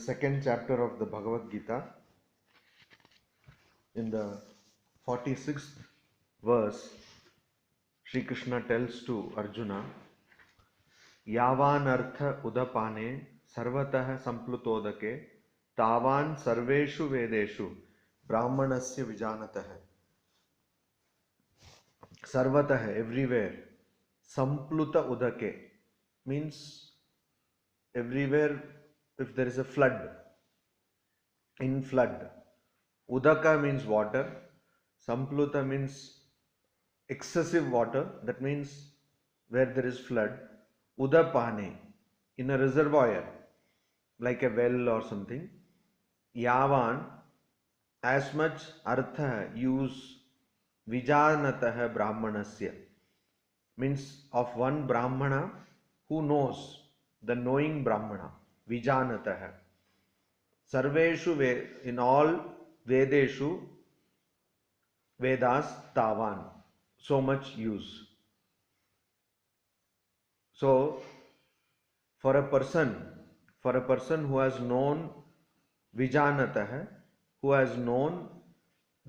second chapter of the Bhagavad Gita, in the 46th verse, Sri Krishna tells to Arjuna, Yavan artha udapane sarvatah samplutodake tavan sarveshu vedeshu brahmanasya vijanatah. Sarvatah, everywhere. Sampluta udake means everywhere if there is a flood, in flood. Udaka means water. Sampluta means excessive water. That means where there is flood. Udapane, in a reservoir, like a well or something. Yavan, as much artha, use, vijanatah brahmanasya, means of one brahmana who knows, the knowing brahmana, vijanatah. Sarveshu, in all vedeshu, Vedas, tavan, so much use. So, for a person who has known vijanatah, who has known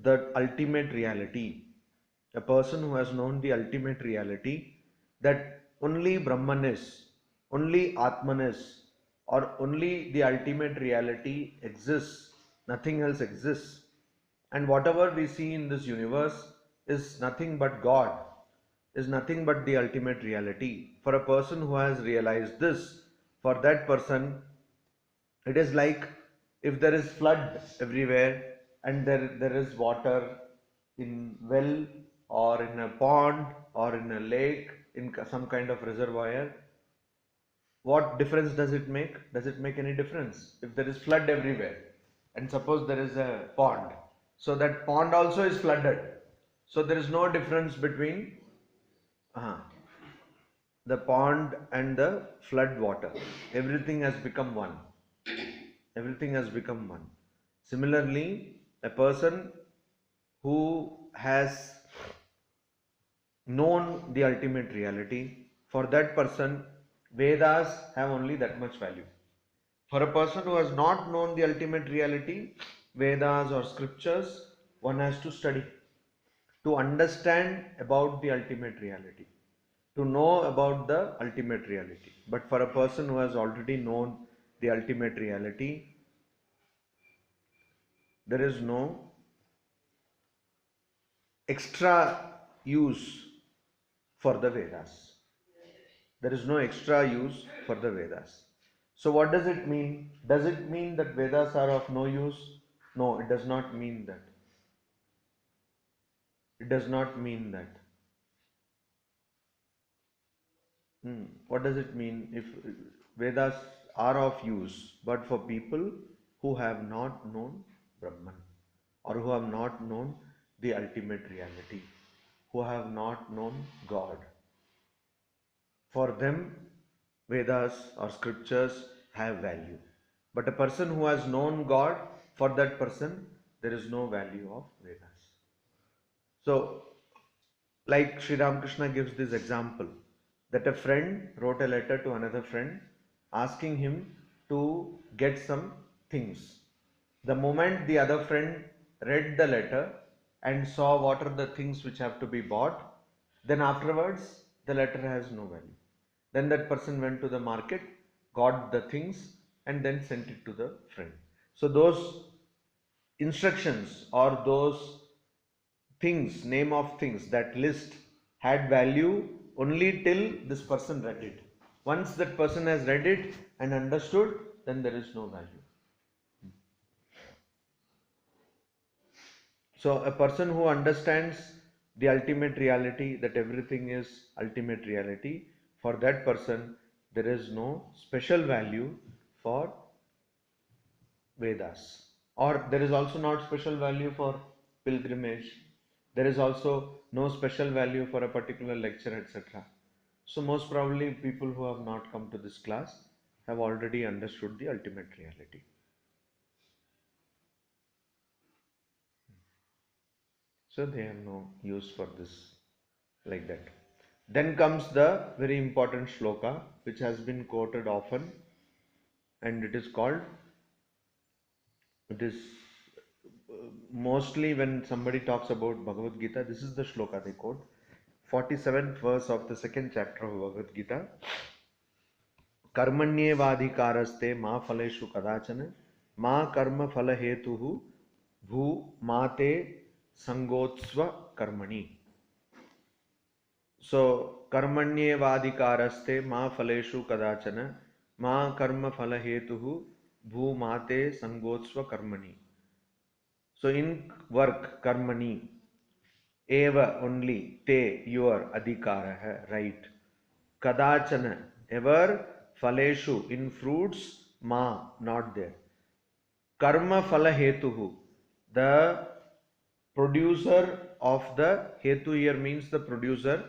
the ultimate reality, a person who has known the ultimate reality, that only Brahman is, only Atman is, or only the ultimate reality exists, nothing else exists. And whatever we see in this universe is nothing but God, is nothing but the ultimate reality. For a person who has realized this, for that person, it is like if there is flood everywhere and there is water in well or in a pond or in a lake, in some kind of reservoir, what difference does it make? Does it make any difference? If there is flood everywhere and suppose there is a pond, so that pond also is flooded. So there is no difference between the pond and the flood water. Everything has become one. Everything has become one. Similarly, a person who has known the ultimate reality, for that person, Vedas have only that much value. For a person who has not known the ultimate reality, Vedas or scriptures, one has to study to understand about the ultimate reality, to know about the ultimate reality. But for a person who has already known the ultimate reality, there is no extra use for the Vedas. There is no extra use for the Vedas. So what does it mean? Does it mean that Vedas are of no use? No, it does not mean that. It does not mean that. What does it mean? If Vedas are of use, but for people who have not known Brahman, or who have not known the ultimate reality, who have not known God. For them, Vedas or scriptures have value. But a person who has known God, for that person, there is no value of Vedas. So, like Sri Ramakrishna gives this example, that a friend wrote a letter to another friend asking him to get some things. The moment the other friend read the letter and saw what are the things which have to be bought, then afterwards the letter has no value. Then that person went to the market, got the things, and then sent it to the friend. So those instructions or those things, name of things, that list had value only till this person read it. Once that person has read it and understood, then there is no value. So a person who understands the ultimate reality, that everything is ultimate reality, for that person there is no special value for Vedas. Or there is also not special value for pilgrimage. There is also no special value for a particular lecture, etc. So most probably people who have not come to this class have already understood the ultimate reality. So they have no use for this like that. Then comes the very important shloka which has been quoted often, and it is called It is mostly when somebody talks about Bhagavad Gita, this is the shloka they quote. 47th verse of the second chapter of Bhagavad Gita. कर्मण्येवाधिकारस्ते मा फलेषु कदाचन मा कर्म फल हेतुः भू माते संगोत्स्व कर्मणि. So कर्मण्येवाधिकारस्ते मा फलेषु कदाचन मा कर्म फल हेतुः भू माते संगोत्स्व कर्मणि. So in work, karmani, eva only, te, your, adhikara, right. Kadachana, ever, faleshu, in fruits, ma, not there. Karma phala hetuhu, the producer of the, hetu here means the producer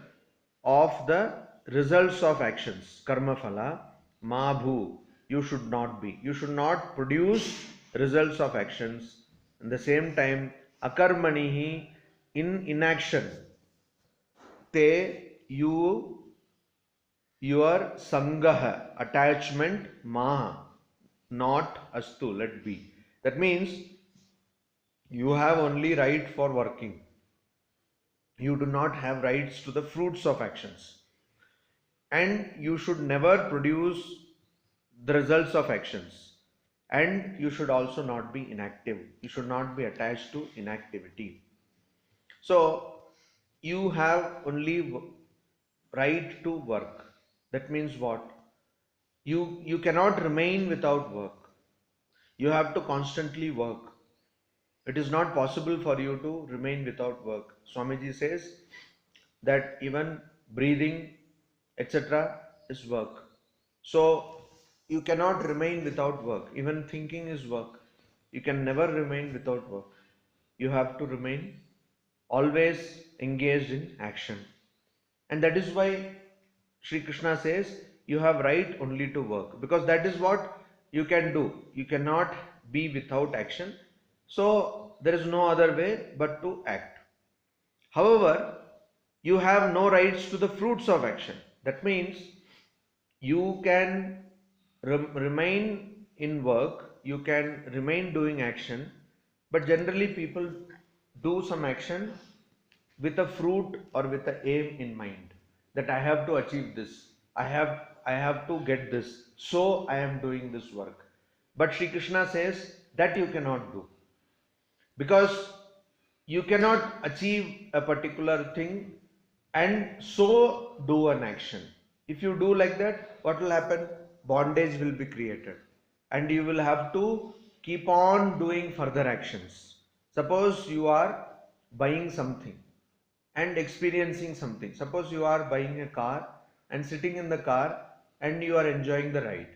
of the results of actions. Karma phala, ma bhu, you should not be. You should not produce results of actions. At the same time, akarmanihi, in inaction, te, you, your sangaha, attachment, ma, not astu, let be. That means you have only right for working. You do not have rights to the fruits of actions. And you should never produce the results of actions. And you should also not be inactive. You should not be attached to inactivity. So, you have only right to work. That means what? You cannot remain without work. You have to constantly work. It is not possible for you to remain without work. Swamiji says that even breathing, etc. is work. So, you cannot remain without work. Even thinking is work. You can never remain without work. You have to remain always engaged in action. And that is why Sri Krishna says you have right only to work, because that is what you can do. You cannot be without action. So there is no other way but to act. However, you have no rights to the fruits of action. That means you can remain in work, you can remain doing action, but generally people do some action with a fruit or with an aim in mind, that I have to achieve this, I have to get this, so I am doing this work. But Sri Krishna says that you cannot do, because you cannot achieve a particular thing and so do an action. If you do like that, what will happen? Bondage will be created and you will have to keep on doing further actions. Suppose you are buying something and experiencing something. Suppose you are buying a car and sitting in the car and you are enjoying the ride.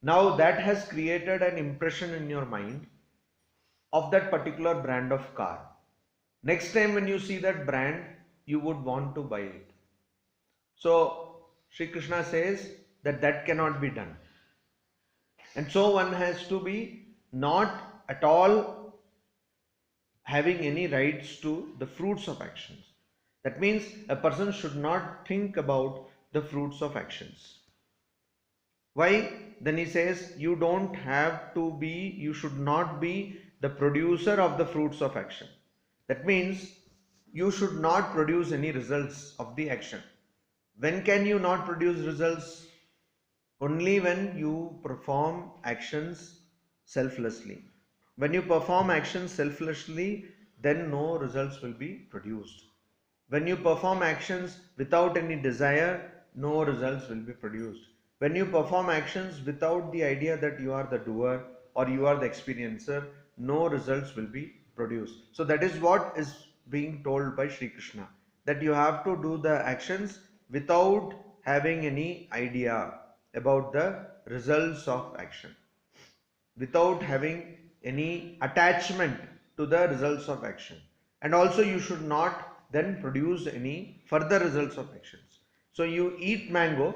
Now that has created an impression in your mind of that particular brand of car. Next time when you see that brand, you would want to buy it. So Sri Krishna says that that cannot be done. And so one has to be not at all having any rights to the fruits of actions. That means a person should not think about the fruits of actions. Why? Then he says you don't have to be, you should not be the producer of the fruits of action. That means you should not produce any results of the action. When can you not produce results? Only when you perform actions selflessly. When you perform actions selflessly, then no results will be produced. When you perform actions without any desire, no results will be produced. When you perform actions without the idea that you are the doer or you are the experiencer, no results will be produced. So that is what is being told by Sri Krishna, that you have to do the actions without having any idea about the results of action, without having any attachment to the results of action. And also you should not then produce any further results of actions. So you eat mango,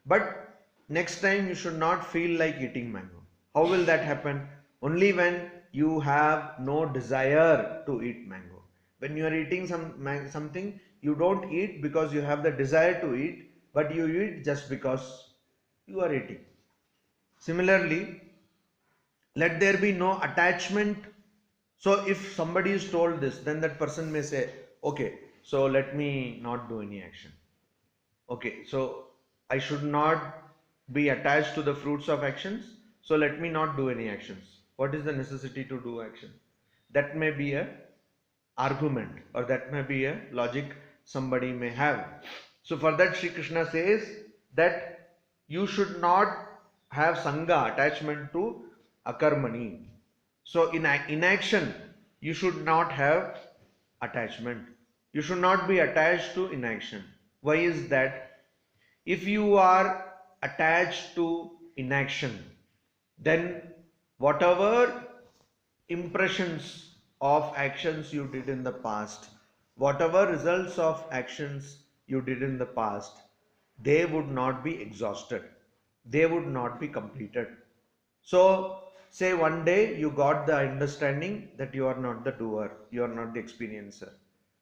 but next time you should not feel like eating mango. How will that happen? Only when you have no desire to eat mango. When you are eating something, you don't eat because you have the desire to eat, but you eat just because you are eating. Similarly, Let there be no attachment. So if somebody is told this, then that person may say, okay, so let me not do any action. Okay, so I should not be attached to the fruits of actions, so let me not do any actions. What is the necessity to do action? That may be a argument, or that may be a logic somebody may have. So for that Sri Krishna says that you should not have sangha, attachment to akarmani. So in inaction you should not have attachment. You should not be attached to inaction. Why is that? If you are attached to inaction, then whatever impressions of actions you did in the past, whatever results of actions you did in the past, they would not be exhausted, they would not be completed. So say one day you got the understanding that you are not the doer, you are not the experiencer,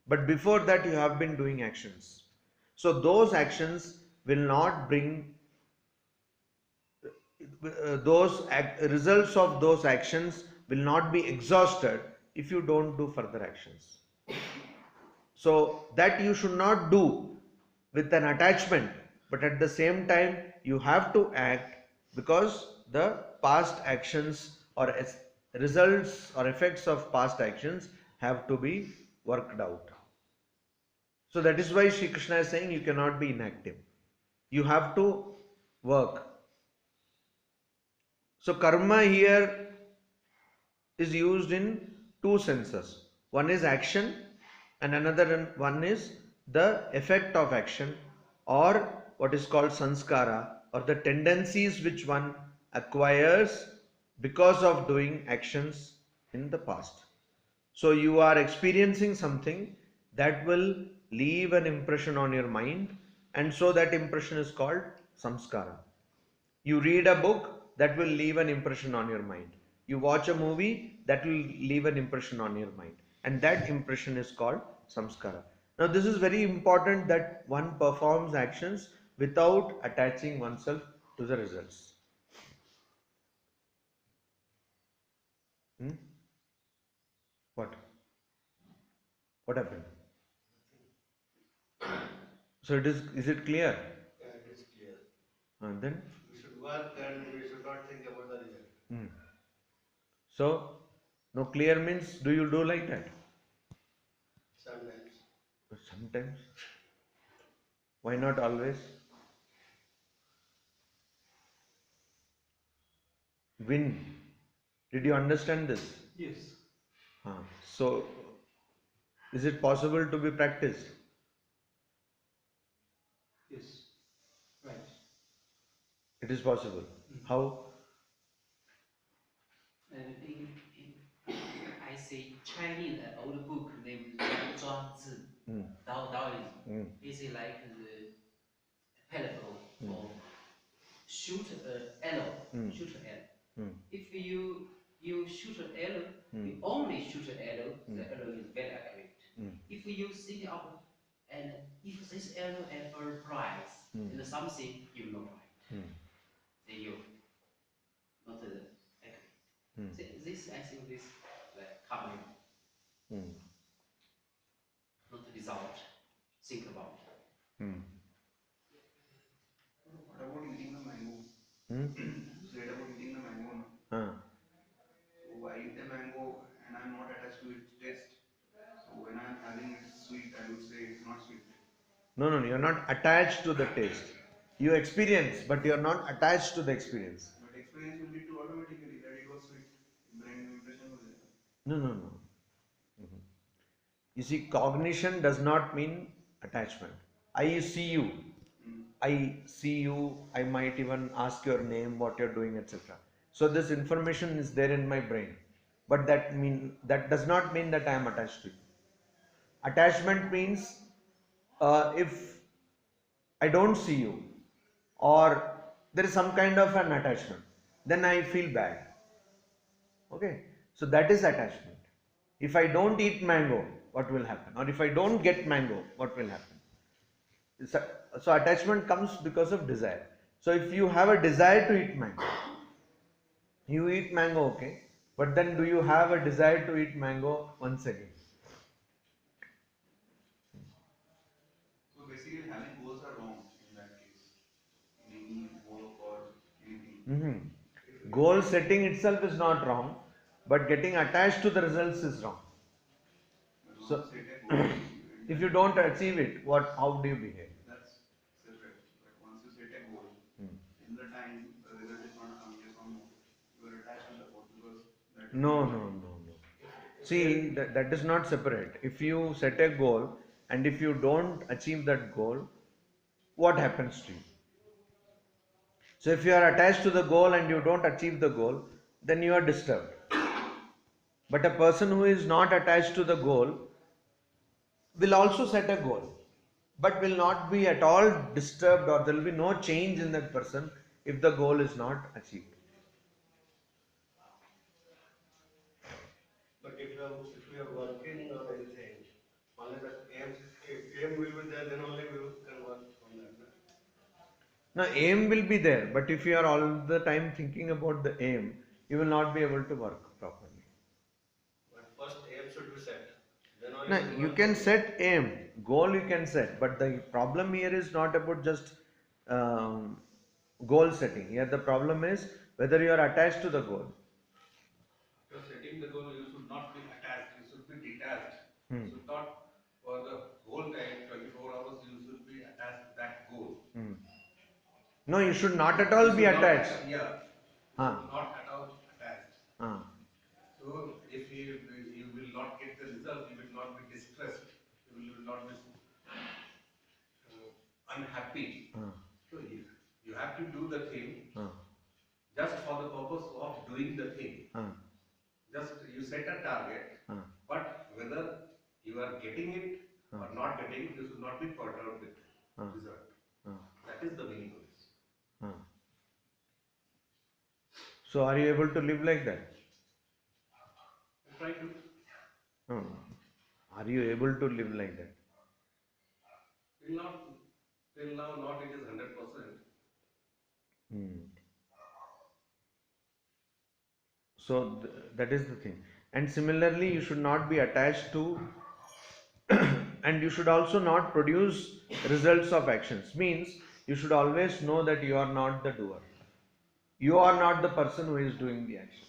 but before that you have been doing actions. So those actions will not bring results of those actions will not be exhausted if you don't do further actions. So that you should not do with an attachment, but at the same time you have to act, because the past actions or results or effects of past actions have to be worked out. So that is why Sri Krishna is saying you cannot be inactive. You have to work. So karma here is used in two senses. One is action and another one is the effect of action, or what is called sanskara, or the tendencies which one acquires because of doing actions in the past. So you are experiencing something that will leave an impression on your mind, and so that impression is called samskara. You read a book, that will leave an impression on your mind. You watch a movie, that will leave an impression on your mind, and that impression is called samskara. Now this is very important, that one performs actions without attaching oneself to the results. What? What happened? So is it clear? Yeah, it is clear. And then? We should work and we should not think about the result. So, no, clear means do you do like that? Sometimes. Sometimes. Why not always? Win. Did you understand this? Yes. So, is it possible to be practiced? Yes. Right. It is possible. How? I say Chinese old book named Zhuangzi, Taoism. It's like the parable for shoot a arrow. Shoot an arrow. If you shoot an arrow, you only shoot an arrow. The arrow is very accurate. If you think of and if this arrow ever prize and something you know right, then you not accurate. This I think this common not result. Think about. What about eating the mango? So said about eating the mango. No? So I eat the mango and I'm not attached to its taste. So when I'm having it sweet, I would say it's not sweet. No, you're not attached to the taste. You experience, but you're not attached to the experience. But experience will lead to automatically that it was sweet. Brain impression was there. No. You see, cognition does not mean attachment. I see you. I might even ask your name, what you're doing, etc. So this information is there in my brain. But that does not mean that I am attached to you. Attachment means if I don't see you, or there is some kind of an attachment, then I feel bad. Okay, so that is attachment. If I don't eat mango, what will happen? Or if I don't get mango, what will happen? So attachment comes because of desire. So if you have a desire to eat mango, You eat mango, okay, but then do you have a desire to eat mango once again? So basically, having goals are wrong in that case. In any work or anything. Goal setting itself is not wrong, but getting attached to the results is wrong. But So, once you set a goal, if you don't achieve it, how do you behave? that's separate. But once you set a goal, in the time the result is not come, yes or no, you are attached to the goal because that is No. See, that is not separate. If you set a goal and if you don't achieve that goal, what happens to you? So, if you are attached to the goal and you don't achieve the goal, then you are disturbed. But a person who is not attached to the goal will also set a goal, but will not be at all disturbed, or there will be no change in that person if the goal is not achieved. But if you are working on anything, only the aim will be there, then only we can work on that. Now, aim will be there, but if you are all the time thinking about the aim, you will not be able to work properly. But first aim should be set. Then only Now, we you work can on set aim, goal you can set, but the problem here is not about just goal setting. Here the problem is whether you are attached to the goal. After setting the goal, you should not be attached, you should be detached. You should not, for the whole time, 24 hours, you should be attached to that goal. No, you should not at all You be should not attached. not at all attached. Ah. So, if you will not get the result, you will not be distressed, you will not be unhappy. So, you have to do the thing just for the purpose of doing the thing. Just you set a target, but whether you are getting it or not getting it, you should not be perturbed with the result. That is the meaning of this. So, are you able to live like that? Try to. No. Are you able to live like that? Till now, not it is 100%. So that is the thing. And similarly, you should not be attached to and you should also not produce results of actions. Means you should always know that you are not the doer. You are not the person who is doing the action.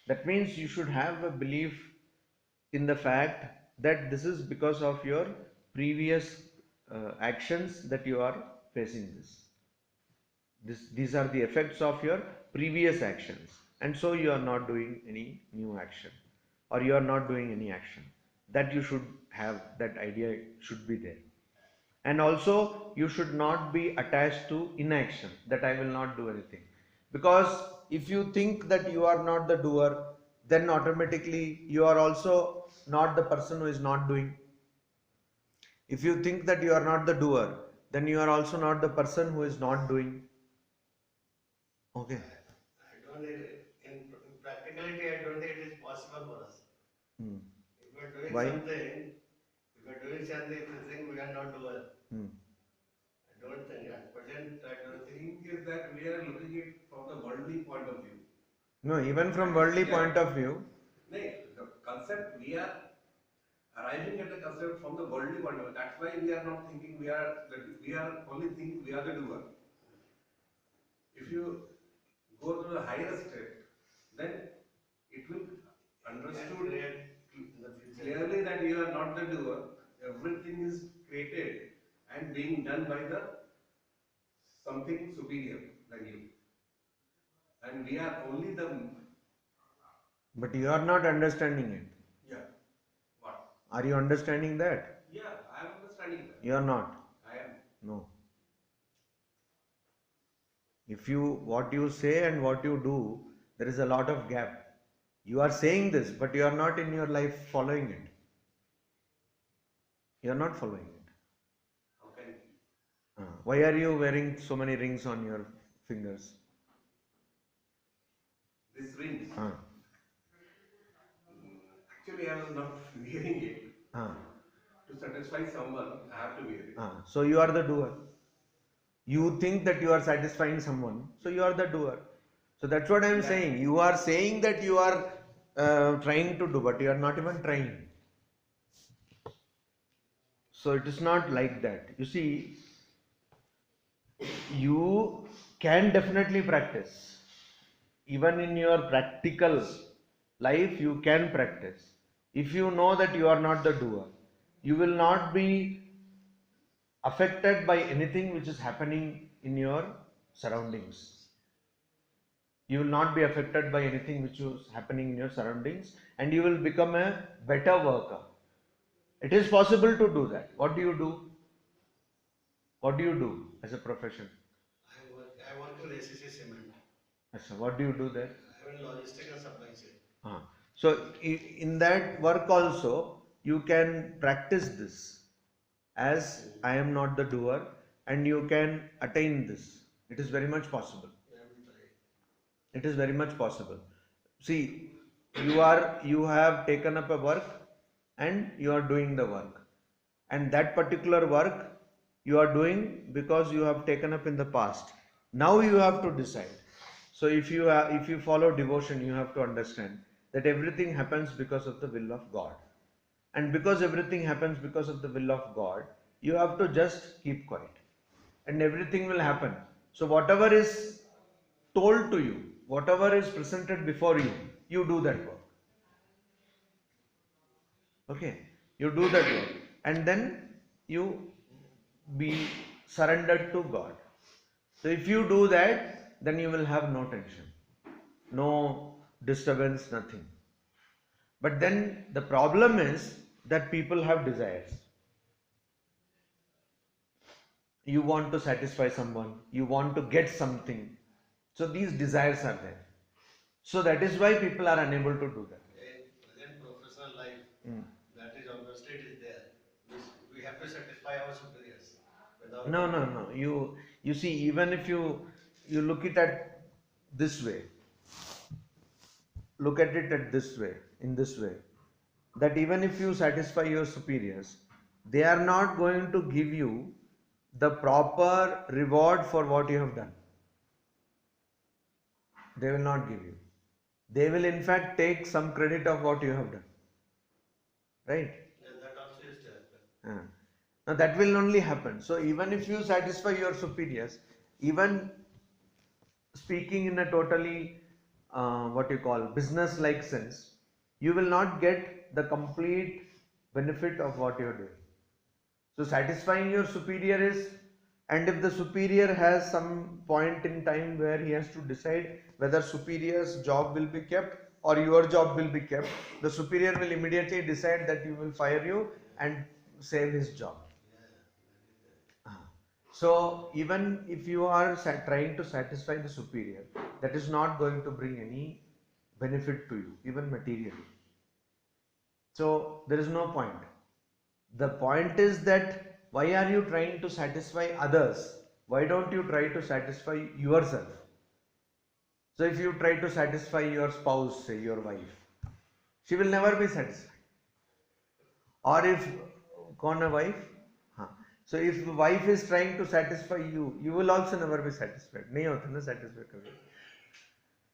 That means you should have a belief in the fact that this is because of your previous actions that you are facing this. These are the effects of your previous actions, and so you are not doing any new action, or you are not doing any action. That you should have, that idea should be there. And also you should not be attached to inaction, that I will not do anything. Because if you think that you are not the doer, then automatically you are also not the person who is not doing. If you think that you are not the doer, then you are also not the person who is not doing. Okay. in practicality, I don't think it is possible for us. If we are doing Why? something, if you think we are not doer, I don't think at present I don't The think. thing is that we are looking at it from the worldly point of view. No, even from worldly point of view. No, the concept, we are arriving at the concept from the worldly point of view. That's why we are not thinking we are only thinking we are the doer. If you go to the higher step, then it will understood clearly that you are not the doer. Everything is created and being done by the something superior than you. And we are only the. But you are not understanding it. Yeah. What? Are you understanding that? Yeah, I am understanding that. You are not. I am. No. What you say and what you do, there is a lot of gap. You are saying this, but you are not in your life following it. You are not following it. How can it be? Why are you wearing so many rings on your fingers? These rings. Actually, I was not wearing it. To satisfy someone, I have to wear it. So you are the doer. You think that you are satisfying someone, so you are the doer. So that's what I am saying. You are saying that you are trying to do, but you are not even trying. So it is not like that. You see, you can definitely practice. Even in your practical life, you can practice. If you know that you are not the doer, you will not be affected by anything which is happening in your surroundings. You will not be affected by anything which is happening in your surroundings, and you will become a better worker. It is possible to do that. What do you do? What do you do as a profession? I work in ACC Cement. Achha, what do you do there? I am in logistics and supply chain. So in that work also, you can practice this as I am not the doer, and you can attain this. It is very much possible. It is very much possible. See, you have taken up a work and you are doing the work, and that particular work you are doing because you have taken up in the past. Now you have to decide. So if you follow devotion, you have to understand that everything happens because of the will of God, and because everything happens because of the will of God, you have to just keep quiet, and everything will happen. So whatever is told to you, whatever is presented before you, you do that work. Okay, you do that work, and then you be surrendered to God. So if you do that, then you will have no tension, no disturbance, nothing. But then the problem is that people have desires. You want to satisfy someone, you want to get something. So these desires are there. So that is why people are unable to do that. In professional life, that is obviously it is there. We have to satisfy our superiors. No. You see, even if you look it at this way, look at it at this way, in this way, that even if you satisfy your superiors, they are not going to give you the proper reward for what you have done. They will not give you. They will in fact take some credit of what you have done. Right? And that also is there. Now that will only happen. So even if you satisfy your superiors, even speaking in a totally business-like sense, you will not get the complete benefit of what you are doing. So satisfying your superior is, and if the superior has some point in time where he has to decide whether superior's job will be kept or your job will be kept, the superior will immediately decide that you will fire you and save his job. So even if you are trying to satisfy the superior, that is not going to bring any benefit to you, even materially. So there is no point. The point is that why are you trying to satisfy others? Why don't you try to satisfy yourself? So if you try to satisfy your spouse, say your wife, she will never be satisfied. Or if a wife, so if the wife is trying to satisfy you, you will also never be satisfied. Nahi hota na satisfied kabhi.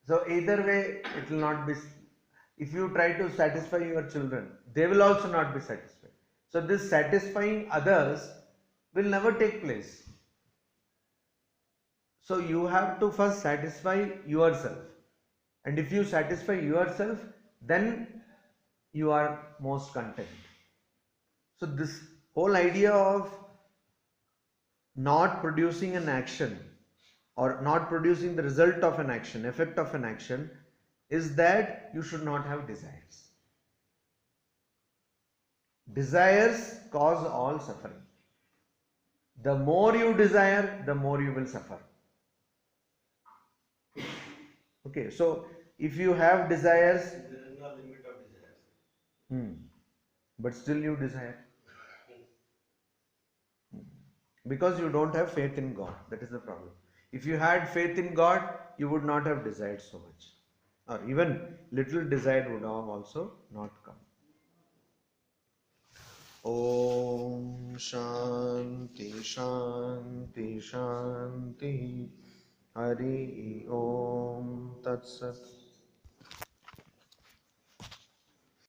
So either way, it will not be. If you try to satisfy your children, they will also not be satisfied. So this satisfying others will never take place. So you have to first satisfy yourself. And if you satisfy yourself, then you are most content. So this whole idea of not producing an action or not producing the result of an action, effect of an action, is that you should not have desires. Desires cause all suffering. The more you desire, the more you will suffer. Okay, so if you have desires, there is no limit of desires. But still you desire. Because you don't have faith in God. That is the problem. If you had faith in God, you would not have desired so much. Or even little desire would have also not come. Om Shanti Shanti Shanti Hari Om Tat Sat.